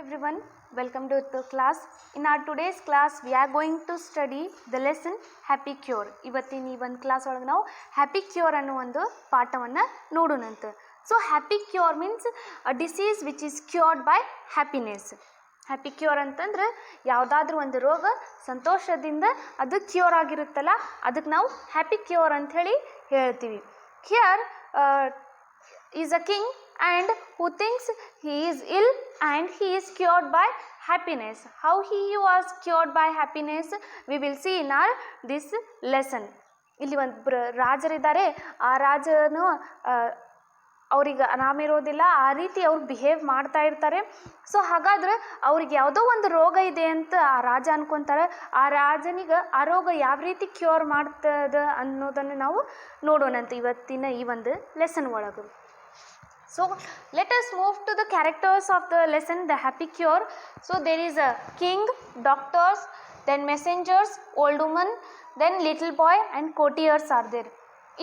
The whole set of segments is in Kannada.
everyone, welcome to the class. In our today's class we are going to study the lesson Happy Cure. ಇವತ್ತಿನ ಈ ಒಂದು ಕ್ಲಾಸ್ ಒಳಗೆ ನಾವು ಹ್ಯಾಪಿ ಕ್ಯೂರ್ ಅನ್ನೋ ಒಂದು ಪಾಠವನ್ನು ನೋಡೋಣಂತ. So happy cure means a disease which is cured by happiness. Happy cure ಅಂತಂದ್ರೆ ಯಾವುದಾದ್ರೂ ಒಂದು ರೋಗ ಸಂತೋಷದಿಂದ ಅದು ಕ್ಯೂರ್ ಆಗಿರುತ್ತಲ್ಲ ಅದಕ್ಕೆ ನಾವು ಹ್ಯಾಪಿ ಕ್ಯೂರ್ ಅಂತ ಹೇಳಿ ಹೇಳ್ತೀವಿ. Here is a king and who thinks he is ill and he is cured by happiness. How he was cured by happiness we will see in our this lesson. ಇಲ್ಲಿ ಒಂದು ರಾಜರಿದ್ದಾರೆ, ಆ ರಾಜನು ಅವ್ರಿಗೆ ಆರಾಮಿರೋದಿಲ್ಲ, ಆ ರೀತಿ ಅವ್ರು ಬಿಹೇವ್ ಮಾಡ್ತಾ ಇರ್ತಾರೆ. ಸೊ ಹಾಗಾದ್ರೆ ಅವ್ರಿಗೆ ಯಾವುದೋ ಒಂದು ರೋಗ ಇದೆ ಅಂತ ಆ ರಾಜ ಅನ್ಕೊತಾರೆ. ಆ ರಾಜನಿಗೆ ಆ ರೋಗ ಯಾವ ರೀತಿ ಕ್ಯೂರ್ ಮಾಡ್ತದ ಅನ್ನೋದನ್ನು ನಾವು ನೋಡೋಣಂತ ಇವತ್ತಿನ ಈ ಒಂದು ಲೆಸನ್ ಒಳಗೆ. So let us move to the characters of the lesson, the happy cure. So there is a king, doctors, then messengers, old woman, then little boy and courtiers are there.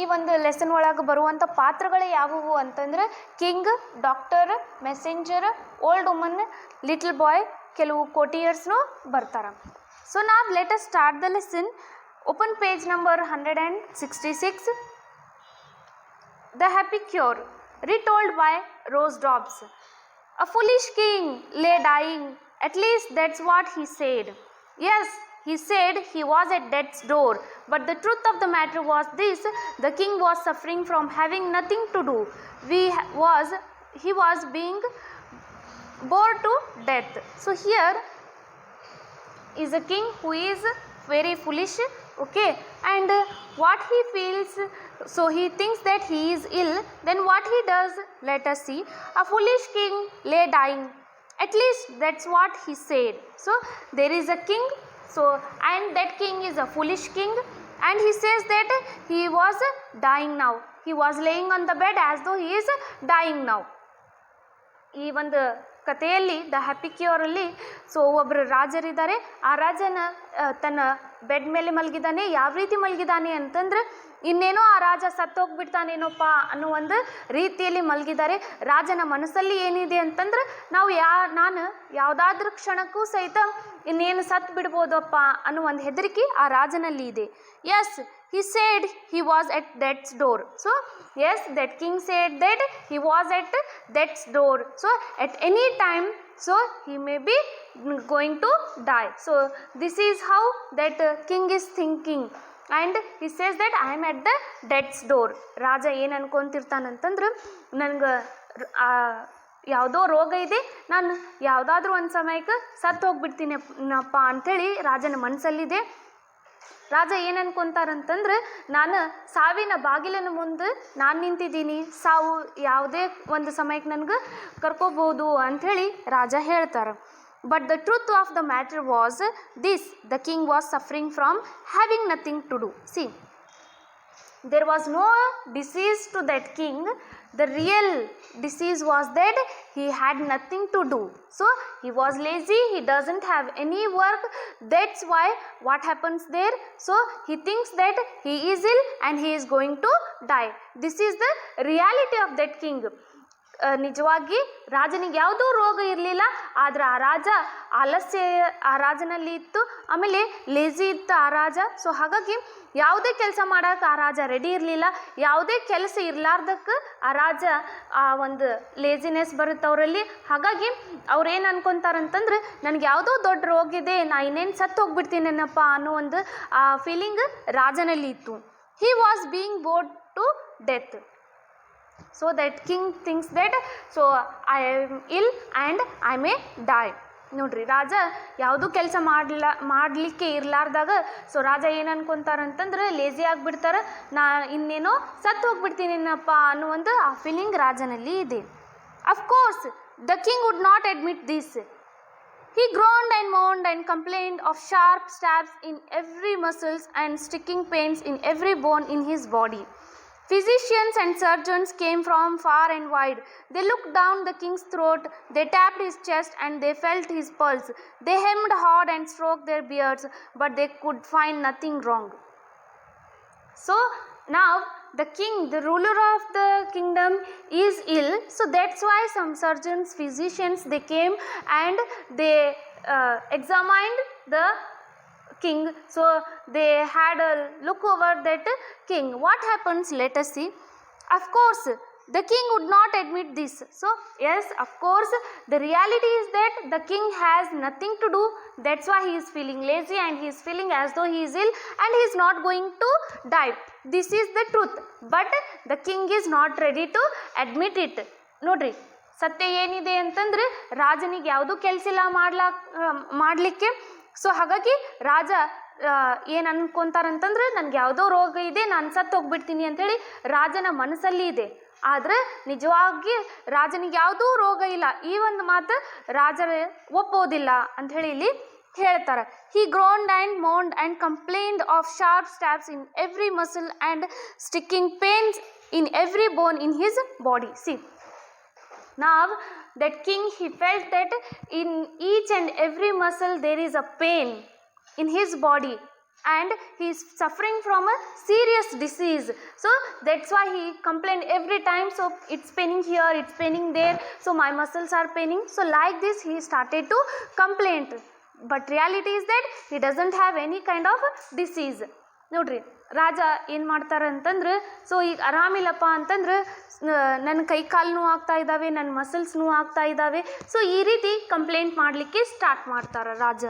ಈ ಒಂದು ಲೆಸನ್ ಒಳಗೆ ಬರುವಂಥ ಪಾತ್ರಗಳು ಯಾವುವು ಅಂತಂದರೆ king, doctor, messenger, old woman, little boy, ಕೆಲವು ಕೋಟಿಯರ್ಸ್ನು ಬರ್ತಾರೆ. ಸೊ ನಾವು let us start the lesson. Open page number 166. The happy cure retold by Rose Dobbs. A foolish king lay dying, at least that's what he said. Yes, he said he was at death's door, but the truth of the matter was this: the king was suffering from having nothing to do. He was being bored to death. So here is a king who is very foolish, okay, and what he feels, so he thinks that he is ill. Then what he does, let us see. A foolish king lay dying, at least that's what he said. So there is a king, so and that king is a foolish king, and he says that he was dying now. He was laying on the bed as though he is dying now. ಈ ಒಂದು ಕಥೆಯಲ್ಲಿ ದ ಹ್ಯಾಪಿ ಕ್ಯೂರಲ್ಲಿ ಸೊ ಒಬ್ಬರು ರಾಜರಿದ್ದಾರೆ. ಆ ರಾಜನ ತನ್ನ ಬೆಡ್ ಮೇಲೆ ಮಲಗಿದ್ದಾನೆ. ಯಾವ ರೀತಿ ಮಲಗಿದ್ದಾನೆ ಅಂತಂದ್ರೆ ಇನ್ನೇನೋ ಆ ರಾಜ ಸತ್ತೋಗ್ಬಿಡ್ತಾನೇನೋಪ್ಪ ಅನ್ನೋ ಒಂದು ರೀತಿಯಲ್ಲಿ ಮಲಗಿದ್ದಾರೆ. ರಾಜನ ಮನಸ್ಸಲ್ಲಿ ಏನಿದೆ ಅಂತಂದ್ರೆ ನಾನು ಯಾವುದಾದ್ರೂ ಕ್ಷಣಕ್ಕೂ ಸಹಿತ ಇನ್ನೇನು ಸತ್ತು ಬಿಡ್ಬೋದಪ್ಪ ಅನ್ನೋ ಒಂದು ಹೆದರಿಕೆ ಆ ರಾಜನಲ್ಲಿ ಇದೆ. Yes, he said he was at death's door. So yes, that king said that he was at death's door. So at any time, so he may be going to die. So this is how that king is thinking, and he says that I am at the death's door. ರಾಜ ಏನು ಅನ್ಕೊಂತಿರ್ತಾನಂತಂದ್ರೆ ನನಗೆ ಯಾವುದೋ ರೋಗ ಇದೆ, ನಾನು ಯಾವುದಾದ್ರೂ ಒಂದು ಸಮಯಕ್ಕೆ ಸತ್ತು ಹೋಗ್ಬಿಡ್ತೀನಪ್ಪ ಅಂಥೇಳಿ ರಾಜನ ಮನಸ್ಸಲ್ಲಿದೆ. ರಾಜ ಏನು ಅನ್ಕೊಂತಾರಂತಂದ್ರೆ ನಾನು ಸಾವಿನ ಬಾಗಿಲಿನ ಮುಂದೆ ನಾನು ನಿಂತಿದ್ದೀನಿ, ಸಾವು ಯಾವುದೇ ಒಂದು ಸಮಯಕ್ಕೆ ನನಗೆ ಕರ್ಕೋಬಹುದು ಅಂಥೇಳಿ ರಾಜ ಹೇಳ್ತಾರೆ. But the truth of the matter was this: the king was suffering from having nothing to do. See, there was no disease to that king. The real disease was that he had nothing to do. So he was lazy, he doesn't have any work. That's why what happens there, so he thinks that he is ill and he is going to die. This is the reality of that king. ನಿಜವಾಗಿ ರಾಜನಿಗೆ ಯಾವುದೂ ರೋಗ ಇರಲಿಲ್ಲ, ಆದರೆ ಆ ರಾಜ ಆಲಸ್ಯ ಆ ರಾಜನಲ್ಲಿ ಇತ್ತು, ಆಮೇಲೆ ಲೇಜಿ ಇತ್ತು ಆ ರಾಜ. ಸೊ ಹಾಗಾಗಿ ಯಾವುದೇ ಕೆಲಸ ಮಾಡೋಕೆ ಆ ರಾಜ ರೆಡಿ ಇರಲಿಲ್ಲ. ಯಾವುದೇ ಕೆಲಸ ಇರಲಾರ್ದಕ್ಕೆ ಆ ರಾಜ ಆ ಒಂದು ಲೇಜಿನೆಸ್ ಬರುತ್ತೆ ಅವರಲ್ಲಿ. ಹಾಗಾಗಿ ಅವ್ರೇನು ಅನ್ಕೊತಾರಂತಂದ್ರೆ ನನಗೆ ಯಾವುದೋ ದೊಡ್ಡ ರೋಗ ಇದೆ, ನಾ ಇನ್ನೇನು ಸತ್ತು ಹೋಗ್ಬಿಡ್ತೀನೇನಪ್ಪ ಅನ್ನೋ ಒಂದು ಆ ಫೀಲಿಂಗ್ ರಾಜನಲ್ಲಿ ಇತ್ತು. He was being bored to death. So that king thinks that so I am ill and I may die. ನೋಡ್ರಿ, ರಾಜ ಯಾವುದೂ ಕೆಲಸ ಮಾಡಲಿಕ್ಕೆ ಇರಲಾರ್ದಾಗ ಸೊ ರಾಜ ಏನು ಅನ್ಕೊತಾರಂತಂದ್ರೆ ಲೇಜಿ ಆಗಿಬಿಡ್ತಾರೆ, ನಾ ಇನ್ನೇನೋ ಸತ್ತು ಹೋಗ್ಬಿಡ್ತೀನೇನಪ್ಪ ಅನ್ನೋ ಒಂದು ಆ ಫೀಲಿಂಗ್ ರಾಜನಲ್ಲಿ ಇದೆ. Of course the king would not admit this. He groaned and moaned and complained of sharp stabs in every muscles and sticking pains in every bone in his body. Physicians and surgeons came from far and wide. They looked down the king's throat, they tapped his chest and they felt his pulse. They hemmed hard and stroked their beards, but they could find nothing wrong. So now the king, the ruler of the kingdom is ill, so that's why some surgeons, physicians, they came and they examined the king. So they had a look over that king. What happens? Let us see. Of course the king would not admit this. So yes, of course the reality is that the king has nothing to do, that's why he is feeling lazy and he is feeling as though he is ill and he is not going to die. This is the truth, but the king is not ready to admit it. ನೋಡ್ರಿ, ಸತ್ಯ ಏನಿದೆ ಅಂತಂದ್ರೆ ರಾಜನಿಗೆ ಯಾವುದೂ ಕೆಲಸ ಇಲ್ಲ ಮಾಡಲಿಕ್ಕೆ. ಸೊ ಹಾಗಾಗಿ ರಾಜ ಏನು ಅನ್ಕೊಂತಾರಂತಂದ್ರೆ ನನಗೆ ಯಾವುದೋ ರೋಗ ಇದೆ, ನಾನು ಸತ್ತು ಹೋಗ್ಬಿಡ್ತೀನಿ ಅಂಥೇಳಿ ರಾಜನ ಮನಸ್ಸಲ್ಲಿ ಇದೆ. ಆದರೆ ನಿಜವಾಗಿ ರಾಜನಿಗೆ ಯಾವುದೂ ರೋಗ ಇಲ್ಲ, ಈ ಒಂದು ಮಾತು ರಾಜರ ಒಪ್ಪೋದಿಲ್ಲ ಅಂಥೇಳಿ ಇಲ್ಲಿ ಹೇಳ್ತಾರೆ. He groaned and moaned and complained of sharp stabs in every muscle and sticking pains in every bone in his body. See, now that king, he felt that in each and every muscle there is a pain in his body and he is suffering from a serious disease. So that's why he complained every time. So it's paining here, it's paining there, so my muscles are paining. So like this he started to complain, but reality is that he doesn't have any kind of disease. ನೋಡ್ರಿ, ರಾಜ ಏನು ಮಾಡ್ತಾರೆ ಅಂತಂದ್ರೆ, ಸೊ ಈಗ ಆರಾಮಿಲ್ಲಪ್ಪ ಅಂತಂದ್ರೆ ನನ್ನ ಕೈ ಕಾಲು ನೋವು ಆಗ್ತಾ ಇದ್ದಾವೆ, ನನ್ನ ಮಸಲ್ಸ್ ನೋವು ಆಗ್ತಾ ಇದ್ದಾವೆ, ಸೊ ಈ ರೀತಿ ಕಂಪ್ಲೇಂಟ್ ಮಾಡಲಿಕ್ಕೆ ಸ್ಟಾರ್ಟ್ ಮಾಡ್ತಾರೆ ರಾಜ.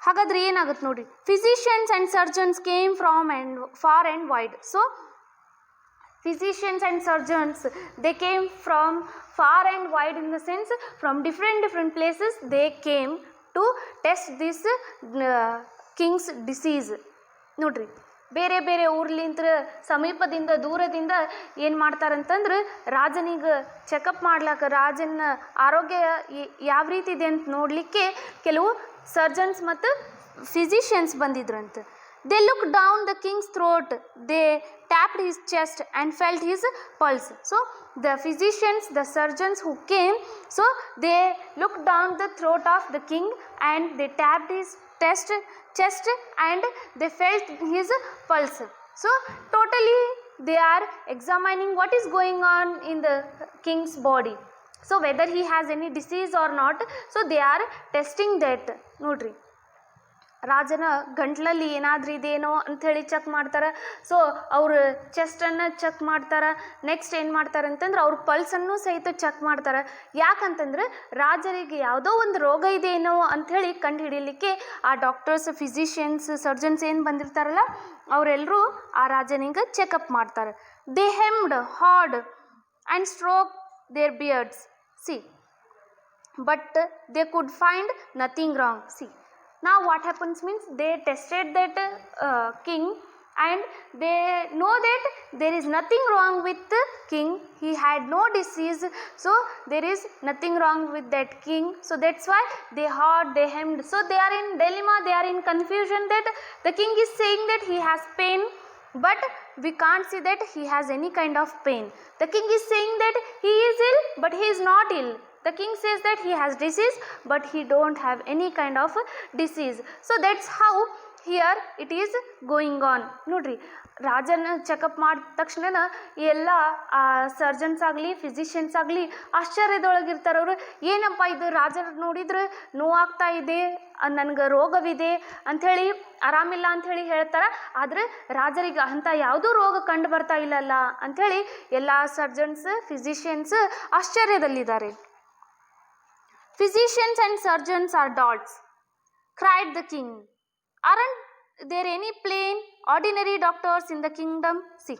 ಹಾಗಾದ್ರೆ ಏನಾಗುತ್ತೆ ನೋಡ್ರಿ, physicians and surgeons came from and for and wide. So physicians and surgeons, they came from far and wide, in the sense from different places they came to test this king's disease. ನೋಡ್ರಿ, ಬೇರೆ ಬೇರೆ ಊರ್ಲಿಂತ್ರ ಸಮೀಪದಿಂದ ದೂರದಿಂದ ಏನು ಮಾಡ್ತಾರಂತಂದ್ರೆ ರಾಜನಿಗೆ ಚೆಕಪ್ ಮಾಡ್ಲಾಕ, ರಾಜನ ಆರೋಗ್ಯ ಯಾವ ರೀತಿ ಇದೆ ಅಂತ ನೋಡಲಿಕ್ಕೆ ಕೆಲವು ಸರ್ಜನ್ಸ್ ಮತ್ತು physicians ಬಂದಿದ್ರಂತೆ. They looked down the king's throat, they tapped his chest and felt his pulse. So the physicians, the surgeons who came, so they looked down the throat of the king and they tapped his chest and they felt his pulse. So totally they are examining what is going on in the king's body, so whether he has any disease or not. So they are testing that. ನೋಡ್ರಿ, ರಾಜನ ಗಂಟ್ಲಲ್ಲಿ ಏನಾದರೂ ಇದೇನೋ ಅಂಥೇಳಿ ಚೆಕ್ ಮಾಡ್ತಾರೆ. ಸೊ ಅವ್ರ ಚೆಸ್ಟನ್ನು ಚೆಕ್ ಮಾಡ್ತಾರೆ. ನೆಕ್ಸ್ಟ್ ಏನು ಮಾಡ್ತಾರೆ ಅಂತಂದ್ರೆ ಅವ್ರ ಪಲ್ಸನ್ನು ಸಹಿತ ಚೆಕ್ ಮಾಡ್ತಾರೆ. ಯಾಕಂತಂದ್ರೆ ರಾಜರಿಗೆ ಯಾವುದೋ ಒಂದು ರೋಗ ಇದೆಯೇನೋ ಅಂಥೇಳಿ ಕಂಡು ಹಿಡಿಯಲಿಕ್ಕೆ ಆ ಡಾಕ್ಟರ್ಸ್, ಫಿಸಿಷಿಯನ್ಸ್, ಸರ್ಜನ್ಸ್ ಏನು ಬಂದಿರ್ತಾರಲ್ಲ ಅವರೆಲ್ಲರೂ ಆ ರಾಜನಿಗೆ ಚೆಕಪ್ ಮಾಡ್ತಾರೆ. They hemmed, hawed and stroke their beards. See, but they could find nothing wrong. See, now what happens means they tested that king and they know that there is nothing wrong with the king. He had no disease, so there is nothing wrong with that king. So that's why they heard, they hemmed. So they are in dilemma, they are in confusion that the king is saying that he has pain, but we can't see that he has any kind of pain. The king is saying that he is ill, but he is not ill. The king says that he has disease, but he don't have any kind of disease. So that's how here it is going on. ನೋಡ್ರಿ, ರಾಜನ ಚೆಕಪ್ ಮಾಡಿದ ತಕ್ಷಣ ಎಲ್ಲ ಸರ್ಜನ್ಸ್ ಆಗಲಿ, ಫಿಸಿಷಿಯನ್ಸ್ ಆಗಲಿ ಆಶ್ಚರ್ಯದೊಳಗಿರ್ತಾರೆ. ಅವರು ಏನಪ್ಪ ಇದು, ರಾಜರು ನೋಡಿದ್ರೆ ನೋವಾಗ್ತಾ ಇದೆ, ನನಗೆ ರೋಗವಿದೆ ಅಂಥೇಳಿ, ಆರಾಮಿಲ್ಲ ಅಂಥೇಳಿ ಹೇಳ್ತಾರೆ. ಆದರೆ ರಾಜರಿಗೆ ಅಂಥ ಯಾವುದೂ ರೋಗ ಕಂಡು ಬರ್ತಾ ಇಲ್ಲಲ್ಲ ಅಂಥೇಳಿ ಎಲ್ಲ ಸರ್ಜನ್ಸ್, ಫಿಸಿಷಿಯನ್ಸ್ ಆಶ್ಚರ್ಯದಲ್ಲಿದ್ದಾರೆ. Physicians and surgeons are dolts, cried the king. Aren't there any plain, ordinary doctors in the kingdom? See,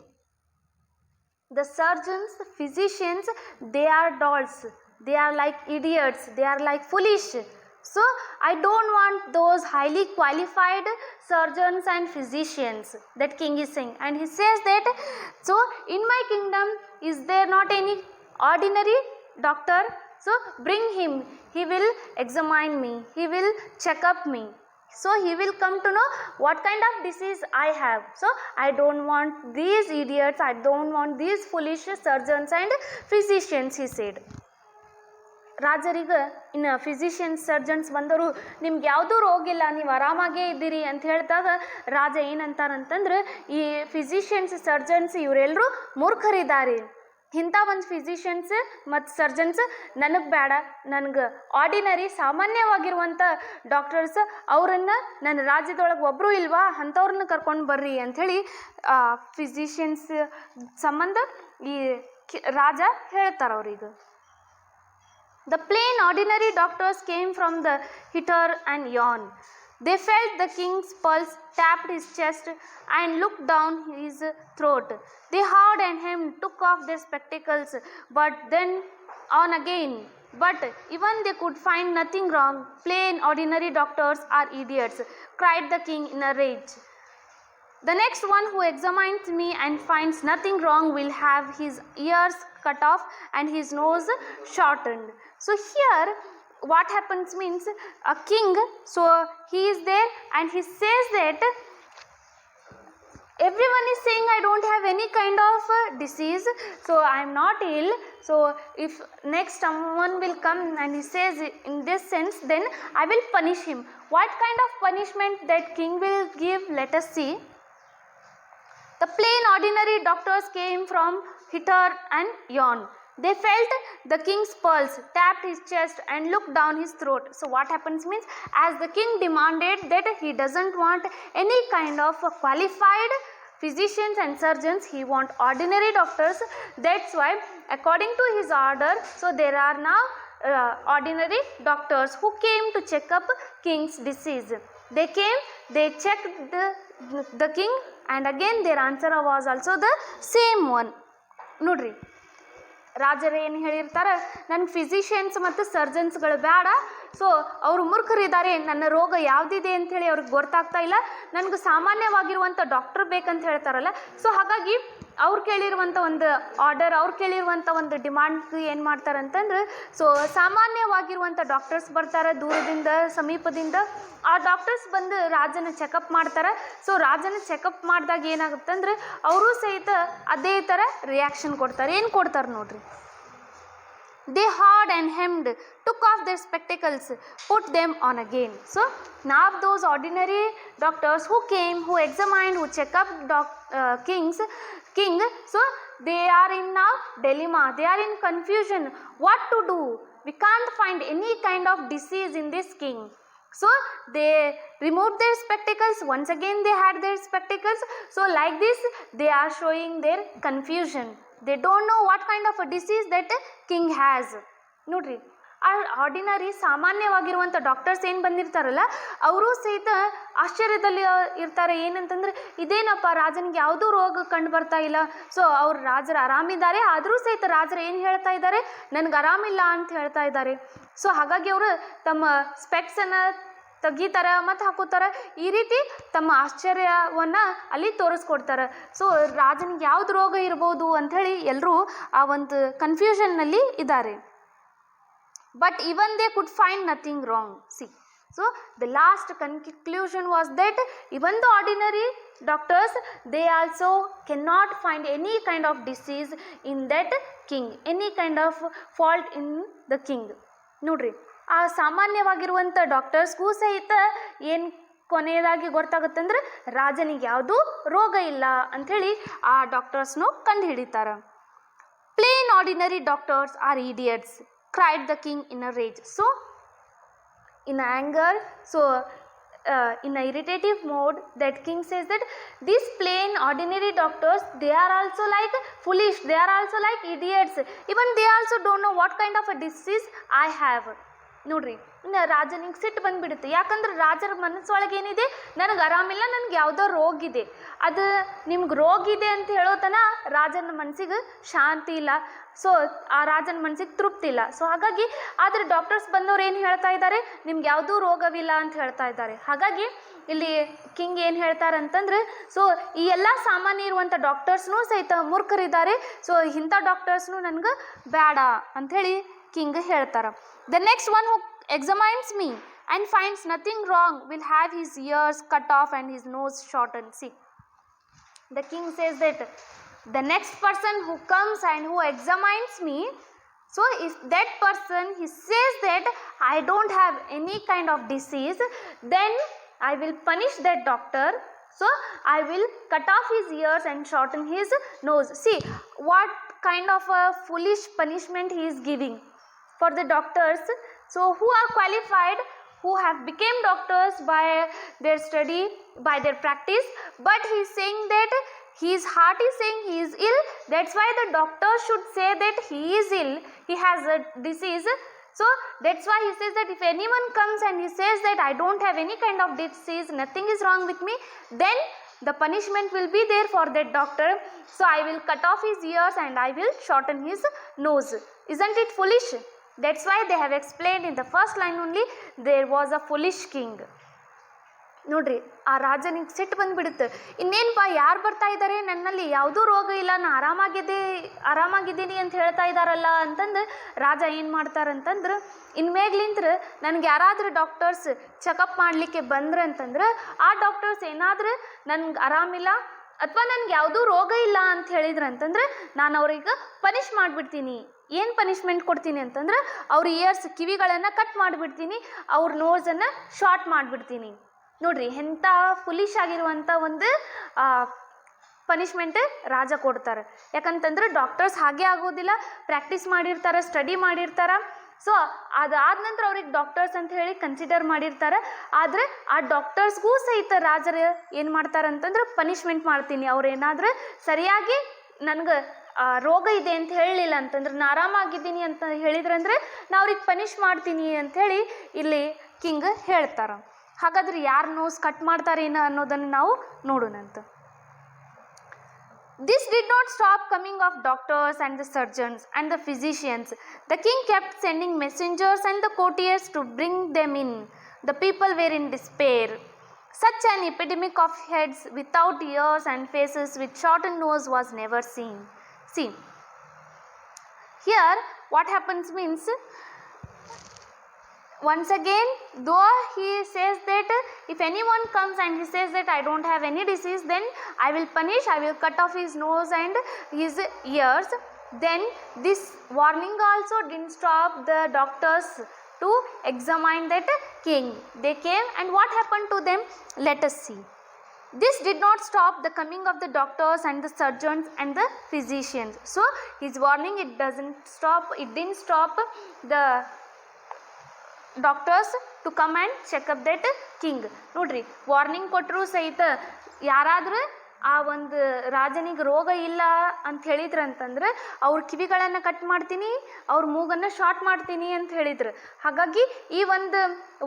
the surgeons, physicians, they are dolts. They are like idiots. They are like foolish. So I don't want those highly qualified surgeons and physicians, that king is saying. And he says that, so in my kingdom, is there not any ordinary doctor? So bring him, he will examine me, he will check up me, so he will come to know what kind of disease I have. So I don't want these idiots, I don't want these foolish surgeons and physicians, he said. ರಾಜರಿಗೆ ಇನ್ನು ಫಿಸಿಷಿಯನ್ಸ್ ಸರ್ಜನ್ಸ್ ಬಂದವರು ನಿಮ್ಗೆ ಯಾವುದೂ ರೋಗ ಇಲ್ಲ, ನೀವು ಆರಾಮಾಗೇ ಇದ್ದೀರಿ ಅಂತ ಹೇಳಿದಾಗ ರಾಜ ಏನಂತಾರಂತಂದ್ರೆ ಈ ಫಿಸಿಷಿಯನ್ಸ್ ಸರ್ಜನ್ಸ್ ಇವರೆಲ್ಲರೂ ಮೂರ್ಖರಿದ್ದಾರೆ, ಇಂಥ ಒಂದು ಫಿಸಿಷಿಯನ್ಸ್ ಮತ್ತು ಸರ್ಜನ್ಸ್ ನನಗೆ ಬೇಡ, ನನಗೆ ಆರ್ಡಿನರಿ ಸಾಮಾನ್ಯವಾಗಿರುವಂಥ ಡಾಕ್ಟರ್ಸ್ ಅವರನ್ನು ನನ್ನ ರಾಜ್ಯದೊಳಗೆ ಒಬ್ಬರು ಇಲ್ವಾ ಅಂಥವ್ರನ್ನ ಕರ್ಕೊಂಡು ಬರ್ರಿ ಅಂಥೇಳಿ ಫಿಸಿಷಿಯನ್ಸ್ ಸಂಬಂಧ ಈ ರಾಜ ಹೇಳ್ತಾರೆ ಅವ್ರಿಗೆ. The plain ordinary doctors came from the heater and yawned. They felt the king's pulse, tapped his chest and looked down his throat. They howled and hemmed, took off their spectacles, but then on again. But even they could find nothing wrong. Plain ordinary doctors are idiots, cried the king in a rage. The next one who examines me and finds nothing wrong will have his ears cut off and his nose shortened. So here what happens means a king, so he is there and he says that everyone is saying I don't have any kind of disease, so I am not ill, so if next someone will come and he says in this sense, then I will punish him. What kind of punishment that king will give, let us see. The plain ordinary doctors came from heater and yawned. They felt the king's pulse, tapped his chest and looked down his throat. So what happens means, as the king demanded that he doesn't want any kind of qualified physicians and surgeons, he want ordinary doctors. That's why according to his order, so there are now ordinary doctors who came to check up king's disease. They came, they checked the king and again their answer was also the same one. ನೋಡ್ರಿ, ರಾಜರು ಏನು ಹೇಳಿರ್ತಾರೆ, ನನ್ನ ಫಿಸಿಷಿಯನ್ಸ್ ಮತ್ತು ಸರ್ಜನ್ಸ್ಗಳು ಬೇಡ, ಸೊ ಅವರು ಮೂರ್ಖರಿದ್ದಾರೆ, ನನ್ನ ರೋಗ ಯಾವುದಿದೆ ಅಂಥೇಳಿ ಅವ್ರಿಗೆ ಗೊತ್ತಾಗ್ತಾ ಇಲ್ಲ, ನನಗೆ ಸಾಮಾನ್ಯವಾಗಿರುವಂಥ ಡಾಕ್ಟರ್ ಬೇಕಂತ ಹೇಳ್ತಾರಲ್ಲ, ಸೊ ಹಾಗಾಗಿ ಅವ್ರು ಕೇಳಿರುವಂಥ ಒಂದು ಆರ್ಡರ್, ಅವ್ರು ಕೇಳಿರುವಂಥ ಒಂದು ಡಿಮಾಂಡ್ ಏನು ಮಾಡ್ತಾರೆ ಅಂತಂದ್ರೆ, ಸೊ ಸಾಮಾನ್ಯವಾಗಿರುವಂಥ ಡಾಕ್ಟರ್ಸ್ ಬರ್ತಾರೆ ದೂರದಿಂದ ಸಮೀಪದಿಂದ, ಆ ಡಾಕ್ಟರ್ಸ್ ಬಂದು ರಾಜನ ಚೆಕಪ್ ಮಾಡ್ತಾರೆ. ಸೊ ರಾಜನ ಚೆಕಪ್ ಮಾಡಿದಾಗ ಏನಾಗುತ್ತೆ ಅಂದರೆ ಅವರು ಸಹಿತ ಅದೇ ಥರ ರಿಯಾಕ್ಷನ್ ಕೊಡ್ತಾರೆ. ಏನು ಕೊಡ್ತಾರೆ ನೋಡ್ರಿ. They howled and hemmed, took off their spectacles, put them on again. So now those ordinary doctors who came, who examined, who check up king, so they are in now dilemma, they are in confusion, what to do. We can't find any kind of disease in this king. So they removed their spectacles, once again they had their spectacles, so like this they are showing their confusion. They don't know what kind of a disease that king has. ನೋಡ್ರಿ, ಆ ಆರ್ಡಿನರಿ ಸಾಮಾನ್ಯವಾಗಿರುವಂಥ ಡಾಕ್ಟರ್ಸ್ ಏನು ಬಂದಿರ್ತಾರಲ್ಲ, ಅವರು ಸಹಿತ ಆಶ್ಚರ್ಯದಲ್ಲಿ ಇರ್ತಾರೆ. ಏನಂತಂದ್ರೆ, ಇದೇನಪ್ಪ ರಾಜನಿಗೆ ಯಾವುದೂ ರೋಗ ಕಂಡು ಬರ್ತಾ ಇಲ್ಲ, ಸೊ ಅವ್ರು ರಾಜರು ಆರಾಮಿದ್ದಾರೆ, ಆದರೂ ಸಹಿತ ರಾಜರು ಏನು ಹೇಳ್ತಾ ಇದ್ದಾರೆ, ನನಗೆ ಆರಾಮಿಲ್ಲ ಅಂತ ಹೇಳ್ತಾ ಇದ್ದಾರೆ. ಸೊ ಹಾಗಾಗಿ ಅವರು ತಮ್ಮ ಸ್ಪೆಕ್ಸನ್ನು ತೆಗಿತಾರೆ ಮತ್ತು ಹಾಕೋತಾರೆ, ಈ ರೀತಿ ತಮ್ಮ ಆಶ್ಚರ್ಯವನ್ನು ಅಲ್ಲಿ ತೋರಿಸ್ಕೊಡ್ತಾರೆ. ಸೊ ರಾಜನಿಗೆ ಯಾವ್ದು ರೋಗ ಇರ್ಬೋದು ಅಂಥೇಳಿ ಎಲ್ಲರೂ ಆ ಒಂದು ಕನ್ಫ್ಯೂಷನ್ನಲ್ಲಿ ಇದ್ದಾರೆ. But even they could find nothing wrong. C, so the last conclusion was that even the ordinary doctors, they also cannot find any kind of disease in that king, any kind of fault in the king. ನೋಡ್ರಿ, ಆ ಸಾಮಾನ್ಯವಾಗಿರುವಂಥ ಡಾಕ್ಟರ್ಸ್ಗೂ ಸಹಿತ ಏನು ಕೊನೆಯದಾಗಿ ಗೊತ್ತಾಗುತ್ತಂದ್ರೆ ರಾಜನಿಗೆ ಯಾವುದೂ ರೋಗ ಇಲ್ಲ ಅಂಥೇಳಿ ಆ ಡಾಕ್ಟರ್ಸ್ನು ಕಂಡು ಹಿಡಿತಾರೆ. Plain ordinary doctors are idiots, cried the king in a rage. So in anger, so in a irritative mode, that king says that these plain ordinary doctors, they are also like foolish, they are also like idiots, even they also don't know what kind of a disease I have. ನೋಡ್ರಿ, ಇನ್ನು ರಾಜನಿಗೆ ಸಿಟ್ಟು ಬಂದುಬಿಡುತ್ತೆ. ಯಾಕಂದ್ರೆ ರಾಜರ ಮನಸ್ಸೊಳಗೆ ಏನಿದೆ, ನನಗೆ ಆರಾಮಿಲ್ಲ, ನನಗೆ ಯಾವುದೋ ರೋಗ ಇದೆ. ಅದು ನಿಮ್ಗೆ ರೋಗ ಇದೆ ಅಂತ ಹೇಳೋತನ ರಾಜನ ಮನಸ್ಸಿಗೆ ಶಾಂತಿ ಇಲ್ಲ, ಸೊ ಆ ರಾಜನ ಮನಸ್ಸಿಗೆ ತೃಪ್ತಿ ಇಲ್ಲ. ಸೊ ಹಾಗಾಗಿ ಆದರೆ ಡಾಕ್ಟರ್ಸ್ ಬಂದವ್ರು ಏನು ಹೇಳ್ತಾ ಇದ್ದಾರೆ, ನಿಮ್ಗೆ ಯಾವುದೂ ರೋಗವಿಲ್ಲ ಅಂತ ಹೇಳ್ತಾ ಇದ್ದಾರೆ. ಹಾಗಾಗಿ ಇಲ್ಲಿ ಕಿಂಗ್ ಏನು ಹೇಳ್ತಾರೆ ಅಂತಂದ್ರೆ, ಸೊ ಈ ಎಲ್ಲ ಸಾಮಾನ್ಯ ಇರುವಂಥ ಡಾಕ್ಟರ್ಸ್ನೂ ಸಹಿತ ಮೂರ್ಖರಿದ್ದಾರೆ, ಸೊ ಇಂಥ ಡಾಕ್ಟರ್ಸ್ನು ನನಗೆ ಬೇಡ ಅಂಥೇಳಿ ಕಿಂಗ್ ಹೇಳ್ತಾರೆ. The next one who examines me and finds nothing wrong will have his ears cut off and his nose shortened. See, the king says that the next person who comes and who examines me, So if that person he says that I don't have any kind of disease, then I will punish that doctor. So I will cut off his ears and shorten his nose. See what kind of a foolish punishment he is giving for the doctors. So who are qualified, who have become doctors by their study, by their practice, but he is saying that his heart is saying he is ill. That's why the doctor should say that he is ill, he has a disease. So that's why he says that if anyone comes and he says that I don't have any kind of disease, nothing is wrong with me, then the punishment will be there for that doctor. So I will cut off his ears and I will shorten his nose. Isn't it foolish? That's why they have explained in the first line only, there was a foolish king. ನೋಡ್ರಿ ಆ ರಾಜನಿಗೆ ಸಿಟ್ಟು ಬಂದುಬಿಡುತ್ತೆ. ಇನ್ನೇನಪ್ಪ ಯಾರು ಬರ್ತಾ ಇದ್ದಾರೆ, ನನ್ನಲ್ಲಿ ಯಾವುದೂ ರೋಗ ಇಲ್ಲ, ನಾನು ಆರಾಮಾಗಿದ್ದೀನಿ ಅಂತ ಹೇಳ್ತಾ ಇದ್ದಾರಲ್ಲ ಅಂತಂದು ರಾಜ ಏನು ಮಾಡ್ತಾರಂತಂದ್ರೆ, ಇನ್ಮೇಗ್ಲಿಂತ್ರ ನನಗೆ ಯಾರಾದರೂ ಡಾಕ್ಟರ್ಸ್ ಚೆಕಪ್ ಮಾಡಲಿಕ್ಕೆ ಬಂದ್ರೆ ಅಂತಂದ್ರೆ ಆ ಡಾಕ್ಟರ್ಸ್ ಏನಾದರೂ ನನಗೆ ಆರಾಮಿಲ್ಲ ಅಥವಾ ನನಗೆ ಯಾವುದೂ ರೋಗ ಇಲ್ಲ ಅಂತ ಹೇಳಿದ್ರು ಅಂತಂದ್ರೆ ನಾನು ಅವ್ರಿಗೆ ಪನಿಷ್ ಮಾಡಿಬಿಡ್ತೀನಿ. ಏನು ಪನಿಷ್ಮೆಂಟ್ ಕೊಡ್ತೀನಿ ಅಂತಂದ್ರೆ ಅವ್ರ ಇಯರ್ಸ್ ಕಿವಿಗಳನ್ನು ಕಟ್ ಮಾಡಿಬಿಡ್ತೀನಿ, ಅವ್ರ ನೋಸನ್ನು ಶಾರ್ಟ್ ಮಾಡಿಬಿಡ್ತೀನಿ. ನೋಡ್ರಿ ಎಂಥ ಫುಲಿಶ್ ಆಗಿರುವಂಥ ಒಂದು ಪನಿಷ್ಮೆಂಟ್ ರಾಜ ಕೊಡ್ತಾರೆ. ಯಾಕಂತಂದ್ರೆ ಡಾಕ್ಟರ್ಸ್ ಹಾಗೆ ಆಗೋದಿಲ್ಲ, ಪ್ರಾಕ್ಟೀಸ್ ಮಾಡಿರ್ತಾರೆ, ಸ್ಟಡಿ ಮಾಡಿರ್ತಾರೆ. ಸೊ ಅದಾದ ನಂತರ ಅವ್ರಿಗೆ ಡಾಕ್ಟರ್ಸ್ ಅಂತ ಹೇಳಿ ಕನ್ಸಿಡರ್ ಮಾಡಿರ್ತಾರೆ. ಆದರೆ ಆ ಡಾಕ್ಟರ್ಸ್ಗೂ ಸಹಿತ ರಾಜರು ಏನು ಮಾಡ್ತಾರಂತಂದ್ರೆ ಪನಿಷ್ಮೆಂಟ್ ಮಾಡ್ತೀನಿ, ಅವ್ರು ಏನಾದರೂ ಸರಿಯಾಗಿ ನನಗೆ ರೋಗ ಇದೆ ಅಂತ ಹೇಳಲಿಲ್ಲ ಅಂತಂದ್ರೆ, ನಾನು ಆರಾಮಾಗಿದ್ದೀನಿ ಅಂತ ಹೇಳಿದ್ರಂದ್ರೆ ನಾ ಅವ್ರಿಗೆ ಪನಿಷ್ ಮಾಡ್ತೀನಿ ಅಂಥೇಳಿ ಇಲ್ಲಿ ಕಿಂಗ್ ಹೇಳ್ತಾರೆ. ಹಾಗಾದ್ರೆ ಯಾರು ನೋಸ್ ಕಟ್ ಮಾಡ್ತಾರೇನೋ ಅನ್ನೋದನ್ನು ನಾವು ನೋಡೋಣಂತ. This did not stop coming of doctors and the surgeons and the physicians. The king kept sending messengers and the courtiers to bring them in. The people were in despair. Such an epidemic of heads without ears and faces with shortened nose was never seen. See, here what happens means, once again, though he says that if anyone comes and he says that I don't have any disease, then I will punish, I will cut off his nose and his ears. Then this warning also didn't stop the doctors to examine that king. They came, and what happened to them? Let us see. This did not stop the coming of the doctors and the surgeons and the physicians. So his warning, it didn't stop the doctors to come and checkup that king. ನೋಡ್ರಿ ವಾರ್ನಿಂಗ್ ಕೊಟ್ಟರು ಸಹಿತ ಯಾರಾದರೂ ಆ ಒಂದು ರಾಜನಿಗೆ ರೋಗ ಇಲ್ಲ ಅಂತ ಹೇಳಿದ್ರಂತಂದ್ರೆ ಅವ್ರ ಕಿವಿಗಳನ್ನು ಕಟ್ ಮಾಡ್ತೀನಿ, ಅವ್ರ ಮೂಗನ್ನು ಶಾರ್ಟ್ ಮಾಡ್ತೀನಿ ಅಂತ ಹೇಳಿದ್ರು. ಹಾಗಾಗಿ ಈ ಒಂದು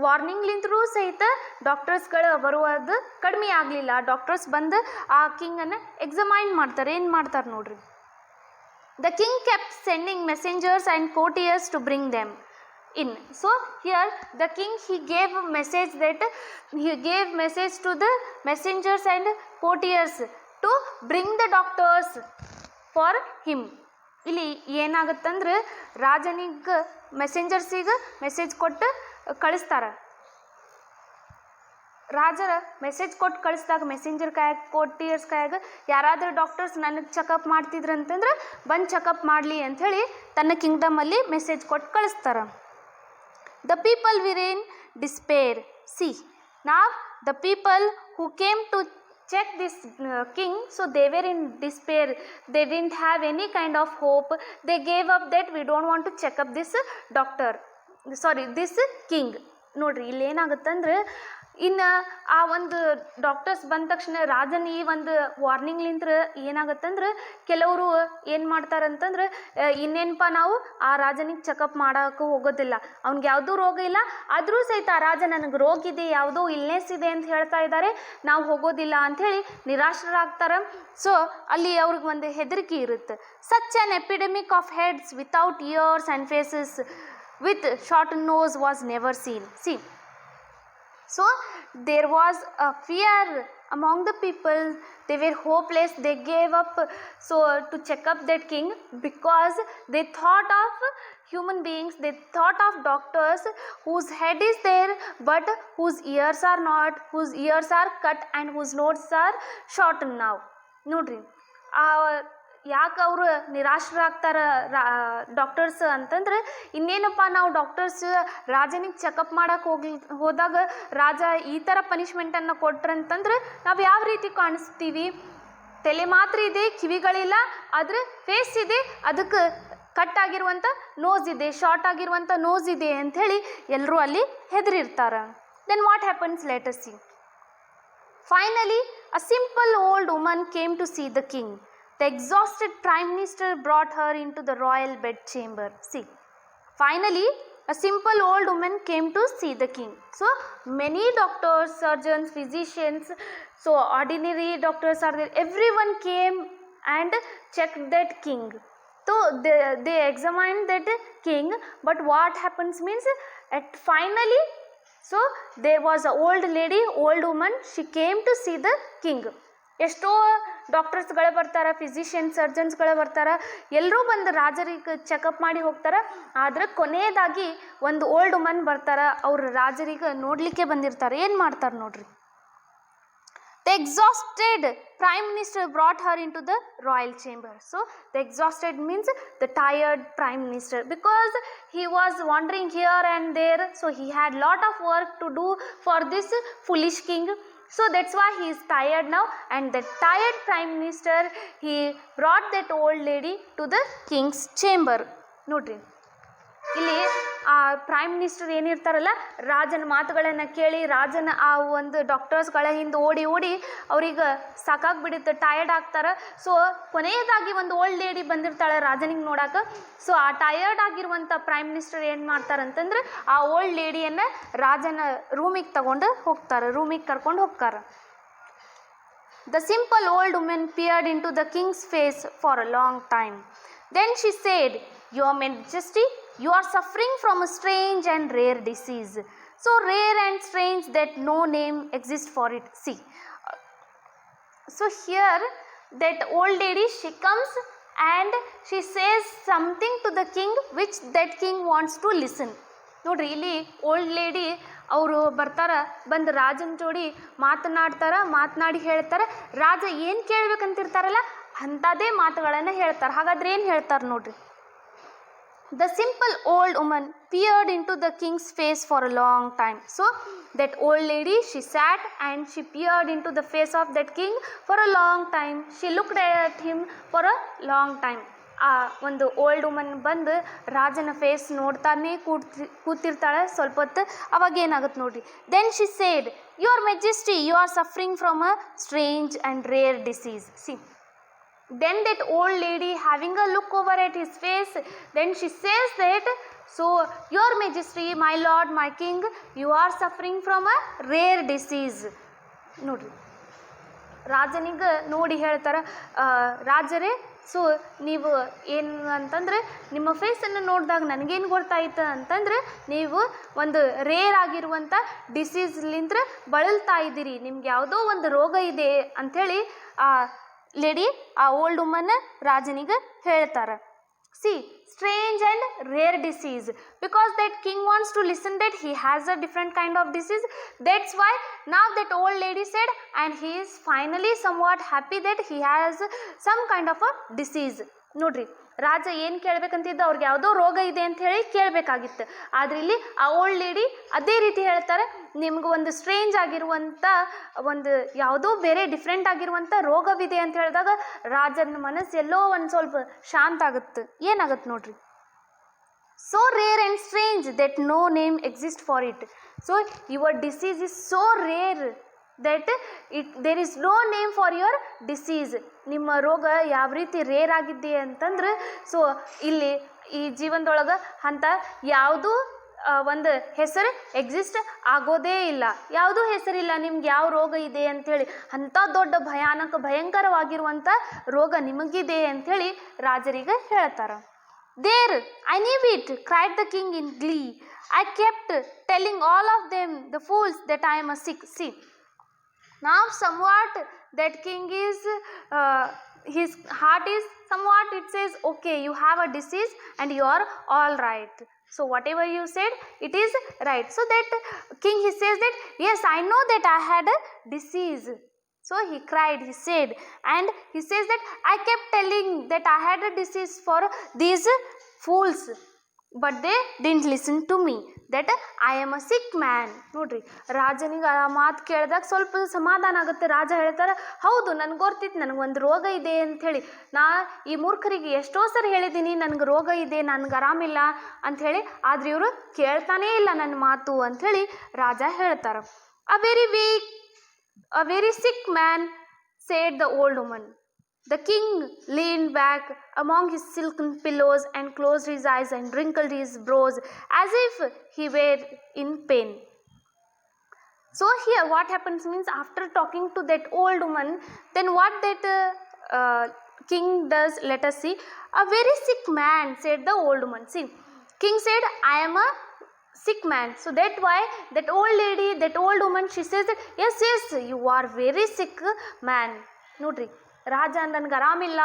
ವಾರ್ನಿಂಗ್ಲಿಂತರೂ ಸಹಿತ ಡಾಕ್ಟರ್ಸ್ಗಳು ಬರುವುದು ಕಡಿಮೆ ಆಗಲಿಲ್ಲ. ಡಾಕ್ಟರ್ಸ್ ಬಂದು ಆ ಕಿಂಗನ್ನು ಎಕ್ಸಾಮೈನ್ ಮಾಡ್ತಾರೆ. ಏನು ಮಾಡ್ತಾರೆ ನೋಡ್ರಿ. The king kept sending messengers and courtiers to bring them in. So here the king he gave a message to the messengers and courtiers to bring the doctors for him. ಇಲ್ಲಿ ಏನಾಗುತ್ತಂದ್ರೆ ರಾಜನಿಗೆ ಮೆಸೆಂಜರ್ಸಿಗೆ ಮೆಸೇಜ್ ಕೊಟ್ಟು ಕಳಿಸ್ತಾರೆ. ರಾಜರ ಮೆಸೇಜ್ ಕೊಟ್ಟು ಕಳಿಸಿದಾಗ ಮೆಸೆಂಜರ್ ಕೈಯಾಗ ಕೋರ್ಟಿಯರ್ಸ್ ಕೈಯಾಗ ಯಾರಾದರೂ ಡಾಕ್ಟರ್ಸ್ ನನಗೆ ಚೆಕಪ್ ಮಾಡ್ತಿದ್ರು ಅಂತಂದ್ರೆ ಬಂದು ಚೆಕಪ್ ಮಾಡಲಿ ಅಂಥೇಳಿ ತನ್ನ ಕಿಂಗ್ಡಮಲ್ಲಿ ಮೆಸೇಜ್ ಕೊಟ್ಟು ಕಳಿಸ್ತಾರೆ. The people were in despair. See, now the people who came to check this king, so they were in despair. They didn't have any kind of hope. They gave up that we don't want to check up this this king. ನೋಡ್ರಿ ಇಲ್ಲಿ ಏನಾಗುತ್ತಂದ್ರೆ ಇನ್ನು ಆ ಒಂದು ಡಾಕ್ಟರ್ಸ್ ಬಂದ ತಕ್ಷಣ ರಾಜನ ಈ ಒಂದು ವಾರ್ನಿಂಗ್ಲಿಂತ್ರ ಏನಾಗುತ್ತಂದ್ರೆ ಕೆಲವರು ಏನು ಮಾಡ್ತಾರಂತಂದ್ರೆ ಇನ್ನೇನಪ್ಪ ನಾವು ಆ ರಾಜನಿಗೆ ಚೆಕಪ್ ಮಾಡೋಕ್ಕೂ ಹೋಗೋದಿಲ್ಲ, ಅವ್ನಿಗೆ ಯಾವುದೂ ರೋಗ ಇಲ್ಲ, ಆದರೂ ಸಹಿತ ಆ ರಾಜ ನನಗೆ ರೋಗ ಇದೆ, ಯಾವುದೋ ಇಲ್ನೆಸ್ ಇದೆ ಅಂತ ಹೇಳ್ತಾ ಇದ್ದಾರೆ, ನಾವು ಹೋಗೋದಿಲ್ಲ ಅಂಥೇಳಿ ನಿರಾಶರಾಗ್ತಾರೆ. ಸೊ ಅಲ್ಲಿ ಅವ್ರಿಗೆ ಒಂದು ಹೆದರಿಕೆ ಇರುತ್ತೆ. Such an epidemic of heads without ears and faces with short nose was never seen. See, so there was a fear among the people. They were hopeless. They gave up to check up that king because they thought of human beings, they thought of doctors whose head is there but whose ears are not, whose ears are cut and whose noses are shortened now. ನೋಡ್ರಿ ಯಾಕೆ ಅವರು ನಿರಾಶರಾಗ್ತಾರ ಡಾಕ್ಟರ್ಸ್ ಅಂತಂದ್ರೆ ಇನ್ನೇನಪ್ಪ ನಾವು ಡಾಕ್ಟರ್ಸ್ ರಾಜನಿಗೆ ಚೆಕಪ್ ಮಾಡಕ್ಕೆ ಹೋದಾಗ ರಾಜ ಈ ಥರ ಪನಿಷ್ಮೆಂಟನ್ನು ಕೊಟ್ರಂತಂದ್ರೆ ನಾವು ಯಾವ ರೀತಿ ಕಾಣಿಸ್ತೀವಿ? ತಲೆ ಮಾತ್ರ ಇದೆ, ಕಿವಿಗಳಿಲ್ಲ, ಆದರೆ ಫೇಸ್ ಇದೆ, ಅದಕ್ಕೆ ಕಟ್ ಆಗಿರುವಂಥ ನೋಸ್ ಇದೆ, ಶಾರ್ಟ್ ಆಗಿರುವಂಥ ನೋಸ್ ಇದೆ ಅಂಥೇಳಿ ಎಲ್ಲರೂ ಅಲ್ಲಿ ಹೆದರಿರ್ತಾರೆ. Then what happens? Let us see. Finally, a simple old woman came to see the king. The exhausted prime minister brought her into the royal bedchamber. See, finally, a simple old woman came to see the king. So, many doctors, surgeons, physicians, so ordinary doctors are there. Everyone came and checked that king. So, they examined that king. But what happens means, finally, so there was a old lady, old woman, she came to see the king. ಎಷ್ಟೋ ಡಾಕ್ಟರ್ಸ್ಗಳು ಬರ್ತಾರೆ, ಫಿಸಿಷಿಯನ್ಸ್, ಸರ್ಜನ್ಸ್ಗಳು ಬರ್ತಾರೆ, ಎಲ್ಲರೂ ಬಂದು ರಾಜರಿಗೆ ಚೆಕಪ್ ಮಾಡಿ ಹೋಗ್ತಾರೆ. ಆದರೆ ಕೊನೆಯದಾಗಿ ಒಂದು ಓಲ್ಡ್ ವುಮನ್ ಬರ್ತಾರೆ, ಅವ್ರು ರಾಜರಿಗೆ ನೋಡಲಿಕ್ಕೆ ಬಂದಿರ್ತಾರೆ. ಏನು ಮಾಡ್ತಾರೆ ನೋಡ್ರಿ. The exhausted prime minister brought her into the royal chamber. So, the exhausted means the tired prime minister, because he was wandering here and there. So, he had lot of work to do for this foolish king. So, that's why he is tired now. And the tired prime minister, he brought that old lady to the king's chamber. Notri. ಇಲ್ಲಿ ಆ ಪ್ರೈಮ್ ಮಿನಿಸ್ಟರ್ ಏನಿರ್ತಾರಲ್ಲ, ರಾಜನ ಮಾತುಗಳನ್ನು ಕೇಳಿ ರಾಜನ ಆ ಒಂದು ಡಾಕ್ಟರ್ಸ್ಗಳ ಹಿಂದೆ ಓಡಿ ಓಡಿ ಅವ್ರಿಗೆ ಸಾಕಾಗ್ಬಿಡುತ್ತೆ, ಟಯರ್ಡ್ ಆಗ್ತಾರೆ. ಸೊ ಕೊನೆಯದಾಗಿ ಒಂದು ಓಲ್ಡ್ ಲೇಡಿ ಬಂದಿರ್ತಾಳೆ ರಾಜನಿಗೆ ನೋಡಕ್ಕೆ. ಸೊ ಆ ಟಯರ್ಡ್ ಆಗಿರುವಂಥ ಪ್ರೈಮ್ ಮಿನಿಸ್ಟರ್ ಏನು ಮಾಡ್ತಾರಂತಂದ್ರೆ ಆ ಓಲ್ಡ್ ಲೇಡಿಯನ್ನು ರಾಜನ ರೂಮಿಗೆ ತಗೊಂಡು ಹೋಗ್ತಾರೆ, ರೂಮಿಗೆ ಕರ್ಕೊಂಡು ಹೋಗ್ತಾರೆ. The simple old woman peered into the king's face for a long time. Then she said, "Your Majesty, you are suffering from a strange and rare disease, so rare and strange that no name exists for it." See, so here that old lady, she comes and she says something to the king which that king wants to listen. ನೋಡ್ರಿ, ಇಲ್ಲಿ ಓಲ್ಡ್ ಲೇಡಿ ಅವರು ಬರ್ತಾರೆ, ಬಂದು ರಾಜನ ಜೋಡಿ ಮಾತನಾಡಿ ಹೇಳ್ತಾರೆ. ರಾಜ ಏನು ಕೇಳ್ಬೇಕಂತಿರ್ತಾರಲ್ಲ ಅಂಥದ್ದೇ ಮಾತುಗಳನ್ನು ಹೇಳ್ತಾರೆ. ಹಾಗಾದ್ರೆ ಏನು ಹೇಳ್ತಾರೆ ನೋಡ್ರಿ. The simple old woman peered into the king's face for a long time. So that old lady, she sat and she peered into the face of that king for a long time. She looked at him for a long time. ಆ ಒಂದು ಓಲ್ಡ್ ವುಮನ್ ಬಂದು ರಾಜನ ಫೇಸ್ ನೋಡ್ತಾನೆ ಕೂತಿರ್ತಾಳೆ ಸ್ವಲ್ಪ ಹೊತ್ತು. ಅವಾಗ ಏನಾಗುತ್ತೆ ನೋಡ್ರಿ. Then she said, "your majesty, you are suffering from a strange and rare disease." See, then that old lady, having a look over at his face, then she says that, "So your majesty, my lord, my king, you are suffering from a rare disease." ನೋಡ್ರಿ, ರಾಜನಿಗೆ ನೋಡಿ ಹೇಳ್ತಾರೆ, ರಾಜರೇ, ಸೊ ನೀವು ಏನು ಅಂತಂದರೆ ನಿಮ್ಮ ಫೇಸನ್ನು ನೋಡಿದಾಗ ನನಗೇನು ಗೊತ್ತಾಯ್ತು ಅಂತಂದರೆ ನೀವು ಒಂದು ರೇರ್ ಆಗಿರುವಂಥ ಡಿಸೀಸ್ಲಿಂದ ಬಳಲ್ತಾ ಇದ್ದೀರಿ, ನಿಮ್ಗೆ ಯಾವುದೋ ಒಂದು ರೋಗ ಇದೆ ಅಂಥೇಳಿ ಆ ಲೇಡಿ, ಆ ಓಲ್ಡ್ ವುಮನ್ ರಾಜನಿಗೆ ಹೇಳ್ತಾರೆ. See, strange and rare disease, because that king wants to listen that he has a different kind of disease. That's why now that old lady said, and he is finally somewhat happy that he has some kind of a disease. ನೋಡ್ರಿ, ರಾಜ ಏನು ಕೇಳಬೇಕಂತಿದ್ದ, ಅವ್ರಿಗೆ ಯಾವುದೋ ರೋಗ ಇದೆ ಅಂತ ಹೇಳಿ ಕೇಳಬೇಕಾಗಿತ್ತು. ಆದರೆ ಇಲ್ಲಿ ಆ ಓಲ್ಡ್ ಲೇಡಿ ಅದೇ ರೀತಿ ಹೇಳ್ತಾರೆ, ನಿಮ್ಗೆ ಒಂದು ಸ್ಟ್ರೇಂಜ್ ಆಗಿರುವಂಥ ಒಂದು ಯಾವುದೋ ಬೇರೆ ಡಿಫ್ರೆಂಟ್ ಆಗಿರುವಂಥ ರೋಗವಿದೆ ಅಂತ ಹೇಳಿದಾಗ ರಾಜನ ಮನಸ್ಸು ಎಲ್ಲೋ ಒಂದು ಸ್ವಲ್ಪ ಶಾಂತ ಆಗುತ್ತೆ. ಏನಾಗುತ್ತೆ ನೋಡ್ರಿ. So rare and strange that no name exists for it. So your disease is so rare that there is no name for your disease. ನಿಮ್ಮ ರೋಗ ಯಾವ ರೀತಿ ರೇರ್ ಆಗಿದ್ದೆ ಅಂತಂದ್ರೆ, ಸೊ ಇಲ್ಲಿ ಈ ಜೀವನದೊಳಗೆ ಅಂಥ ಯಾವುದೂ ಒಂದು ಹೆಸರು ಎಕ್ಸಿಸ್ಟ್ ಆಗೋದೇ ಇಲ್ಲ, ಯಾವುದೂ ಹೆಸರಿಲ್ಲ ನಿಮ್ಗೆ ಯಾವ ರೋಗ ಇದೆ ಅಂಥೇಳಿ. ಅಂಥ ದೊಡ್ಡ ಭಯಂಕರವಾಗಿರುವಂಥ ರೋಗ ನಿಮಗಿದೆ ಅಂಥೇಳಿ ರಾಜರಿಗೆ ಹೇಳ್ತಾರೆ. "There, I knew it," cried the king in glee. "I kept telling all of them, the fools, that I am a sick." See, now somewhat that king is, his heart is somewhat, it says, okay, you have a disease and you are all right. So whatever you said, it is right. So that king, he says that, yes, I know that I had a disease. So he cried, he said, and he says that I kept telling that I had a disease for these fools, but they didn't listen to me, that I am a sick man. ನೋಡ್ರಿ, ರಾಜನಿಗೆ ಆ ಮಾತು ಕೇಳಿದಾಗ ಸ್ವಲ್ಪ ಸಮಾಧಾನ ಆಗುತ್ತೆ. ರಾಜ ಹೇಳ್ತಾರೆ, ಹೌದು ನನಗೆ ಗೊತ್ತಿತ್ತು ನನಗೊಂದು ರೋಗ ಇದೆ ಅಂಥೇಳಿ. ನಾ ಈ ಮೂರ್ಖರಿಗೆ ಎಷ್ಟೋ ಸರಿ ಹೇಳಿದ್ದೀನಿ ನನಗೆ ರೋಗ ಇದೆ, ನನಗೆ ಆರಾಮಿಲ್ಲ ಅಂಥೇಳಿ, ಆದರೆ ಇವರು ಕೇಳ್ತಾನೇ ಇಲ್ಲ ನನ್ನ ಮಾತು ಅಂಥೇಳಿ ರಾಜ ಹೇಳ್ತಾರೆ. A very sick man, said the old woman. The king leaned back among his silken pillows and closed his eyes and wrinkled his brows as if he were in pain. So here what happens means, after talking to that old woman, then what that king does, let us see. A very sick man, said the old woman. See, king said, I am a sick man. So that why that old lady, that old woman, she says that yes, you are very sick man. ನೋಡ್ರಿ, ರಾಜ ನನಗೆ ಆರಾಮಿಲ್ಲ,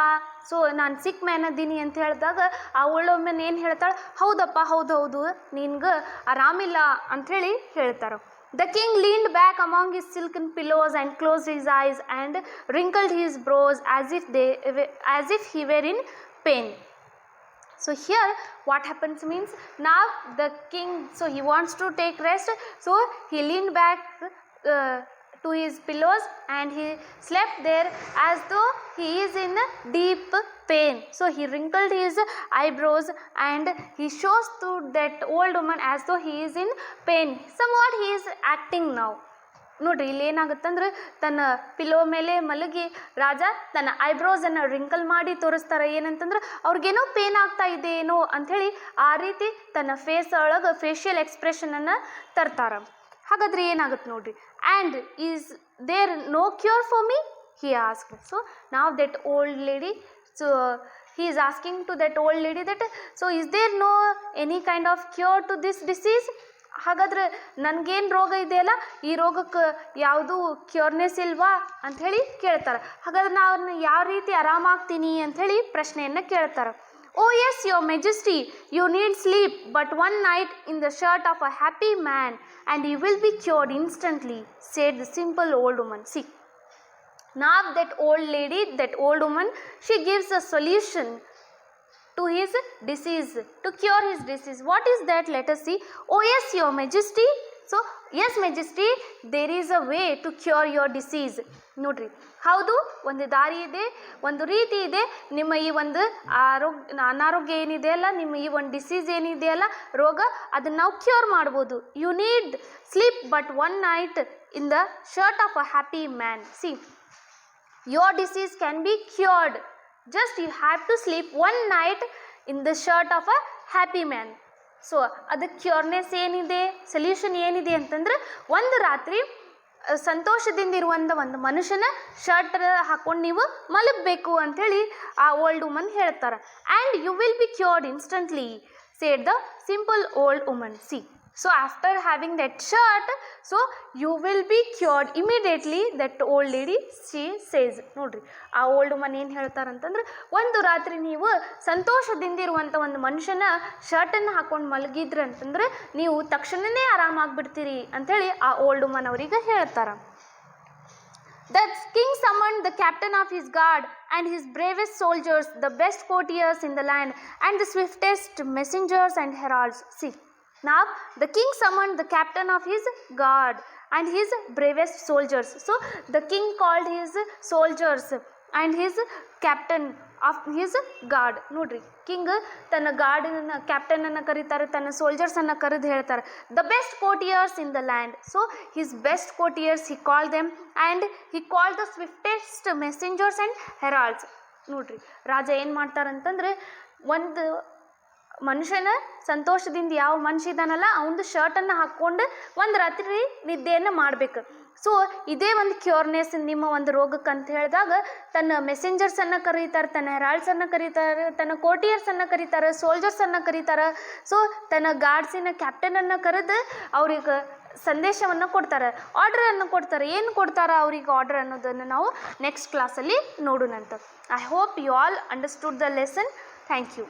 ಸೊ ನಾನು ಸಿಕ್ ಮ್ಯಾನ್ ಅದ್ದೀನಿ ಅಂತ ಹೇಳಿದಾಗ ಆ ಒಳ್ಳೊಮ್ಮೆ ಏನು ಹೇಳ್ತಾಳೆ, ಹೌದಪ್ಪ ಹೌದು ನಿನ್ಗೆ ಆರಾಮಿಲ್ಲ ಅಂಥೇಳಿ ಹೇಳ್ತಾರೆ. The king leaned back among his silken pillows and closed his eyes and wrinkled his brows as if he were in pain. So here what happens means, now the king, so he wants to take rest, so he leaned back to his pillows and he slept there as though he is in deep pain. So he wrinkled his eyebrows and he shows to that old woman as though he is in pain. Somewhat he is acting now. ನೋಡ್ರಿ, ಇಲ್ಲಿ ಏನಾಗುತ್ತಂದ್ರೆ ತನ್ನ ಪಿಲೋ ಮೇಲೆ ಮಲಗಿ ರಾಜ ತನ್ನ ಐಬ್ರೋಸನ್ನು ರಿಂಕಲ್ ಮಾಡಿ ತೋರಿಸ್ತಾರೆ. ಏನಂತಂದ್ರೆ ಅವ್ರಿಗೇನೋ ಪೇನ್ ಆಗ್ತಾ ಇದೆ ಏನೋ ಅಂಥೇಳಿ ಆ ರೀತಿ ತನ್ನ ಫೇಸ್ ಒಳಗೆ ಫೇಶಿಯಲ್ ಎಕ್ಸ್ಪ್ರೆಷನನ್ನು ತರ್ತಾರೆ. ಹಾಗಾದ್ರೆ ಏನಾಗುತ್ತೆ ನೋಡ್ರಿ. And is there no cure for me, he asked. So now that old lady, so he is asking to that old lady that, so is there no any kind of cure to this disease? ಹಾಗಾದ್ರೆ ನನಗೇನು ರೋಗ ಇದೆಯಲ್ಲ, ಈ ರೋಗಕ್ಕೆ ಯಾವುದು ಕ್ಯೂರ್ನೆಸ್ ಇಲ್ವಾ ಅಂಥೇಳಿ ಕೇಳ್ತಾರೆ. ಹಾಗಾದ್ರೆ ನಾನು ಯಾವ ರೀತಿ ಆರಾಮಾಗ್ತೀನಿ ಅಂಥೇಳಿ ಪ್ರಶ್ನೆಯನ್ನು ಕೇಳ್ತಾರೆ. Oh yes, your majesty, you need sleep but one night in the shirt of a happy man and you will be cured instantly, said the simple old woman. See, now that old lady, that old woman, she gives a solution to his disease, to cure his disease. What is that? Let us see. Oh yes, your majesty. So yes majesty, there is a way to cure your disease. ನೋಡ್ರಿ, ಹೌದು, ಒಂದು ದಾರಿ ಇದೆ, ಒಂದು ರೀತಿ ಇದೆ. ನಿಮ್ಮ ಈ ಒಂದು ಅನಾರೋಗ್ಯ ಏನಿದೆ ಅಲ್ಲ, ನಿಮ್ಮ ಈ ಒಂದು ಡಿಸೀಸ್ ಏನಿದೆ ಅಲ್ಲ, ರೋಗ, ಅದನ್ನು ನಾವು ಕ್ಯೂರ್ ಮಾಡ್ಬೋದು. You need sleep but one night in the shirt of a happy man. See, your disease can be cured, just you have to sleep one night in the shirt of a happy man. So ಅದಕ್ಕೆ ಕ್ಯೂರ್ನೆಸ್ ಏನಿದೆ, ಸೊಲ್ಯೂಷನ್ ಏನಿದೆ ಅಂತಂದ್ರೆ, ಒಂದು ರಾತ್ರಿ ಸಂತೋಷದಿಂದ ಇರುವಂಥ ಒಂದು ಮನುಷ್ಯನ ಶರ್ಟ್ ಹಾಕೊಂಡು ನೀವು ಮಲಗಬೇಕು ಅಂಥೇಳಿ ಆ ಓಲ್ಡ್ ವುಮನ್ ಹೇಳ್ತಾರೆ. And you will be cured instantly, said the simple old woman. See, so after having that shirt, so you will be cured immediately, that old lady she says. ನೋಡ್ರಿ, ಆ ಓಲ್ಡ್ ವುಮನ್ ಏನು ಹೇಳ್ತಾರಂತಂದ್ರೆ, ಒಂದು ರಾತ್ರಿ ನೀವು ಸಂತೋಷದಿಂದ ಇರುವಂಥ ಒಂದು ಮನುಷ್ಯನ ಶರ್ಟನ್ನು ಹಾಕೊಂಡು ಮಲಗಿದ್ರಿ ಅಂತಂದ್ರೆ ನೀವು ತಕ್ಷಣವೇ ಆರಾಮಾಗ್ಬಿಡ್ತೀರಿ ಅಂಥೇಳಿ ಆ ಓಲ್ಡ್ ವುಮನ್ ಅವರಿಗೆ ಹೇಳ್ತಾರೆ. The king summoned the captain of his guard and his bravest soldiers, the best courtiers in the land and the swiftest messengers and heralds. See, now the king summoned the captain of his guard and his bravest soldiers. So the king called his soldiers and his captain of his guard. ನೋಡ್ರಿ, ಕಿಂಗ್ ತನ್ನ ಗಾರ್ಡನ್ನ ಕ್ಯಾಪ್ಟನನ್ನು ಕರೀತಾರೆ, ತನ್ನ ಸೋಲ್ಜರ್ಸನ್ನು ಕರೆದು ಹೇಳ್ತಾರೆ, the best courtiers in the land. So his best courtiers he call them and he call the swiftest messengers and heralds. ನೋಡ್ರಿ, ರಾಜ ಏನು ಮಾಡ್ತಾರಂತಂದ್ರೆ, ಒಂದು ಮನುಷ್ಯನ ಸಂತೋಷದಿಂದ ಯಾವ ಮನುಷ್ಯ ಇದ್ದಾನಲ್ಲ ಅವನದು ಶರ್ಟನ್ನು ಹಾಕ್ಕೊಂಡು ಒಂದು ರಾತ್ರಿ ನಿದ್ದೆಯನ್ನು ಮಾಡಬೇಕು. ಸೊ ಇದೇ ಒಂದು ಕ್ಯೂರ್ನೆಸ್ ನಿಮ್ಮ ಒಂದು ರೋಗಕ್ಕೆ ಅಂತ ಹೇಳಿದಾಗ ತನ್ನ ಮೆಸೆಂಜರ್ಸನ್ನು ಕರೀತಾರೆ, ತನ್ನ ಹೆರಾಲ್ಡ್ಸನ್ನು ಕರೀತಾರೆ, ತನ್ನ ಕೋರ್ಟಿಯರ್ಸನ್ನು ಕರೀತಾರೆ, ಸೋಲ್ಜರ್ಸನ್ನು ಕರೀತಾರೆ. ಸೊ ತನ್ನ ಗಾರ್ಡ್ಸಿನ ಕ್ಯಾಪ್ಟನನ್ನು ಕರೆದು ಅವ್ರಿಗೆ ಸಂದೇಶವನ್ನು ಕೊಡ್ತಾರೆ, ಆರ್ಡರನ್ನು ಕೊಡ್ತಾರೆ. ಏನು ಕೊಡ್ತಾರೆ ಅವ್ರಿಗೆ ಆರ್ಡರ್ ಅನ್ನೋದನ್ನು ನಾವು ನೆಕ್ಸ್ಟ್ ಕ್ಲಾಸಲ್ಲಿ ನೋಡೋಣಂತ. I hope you all understood the lesson. Thank you.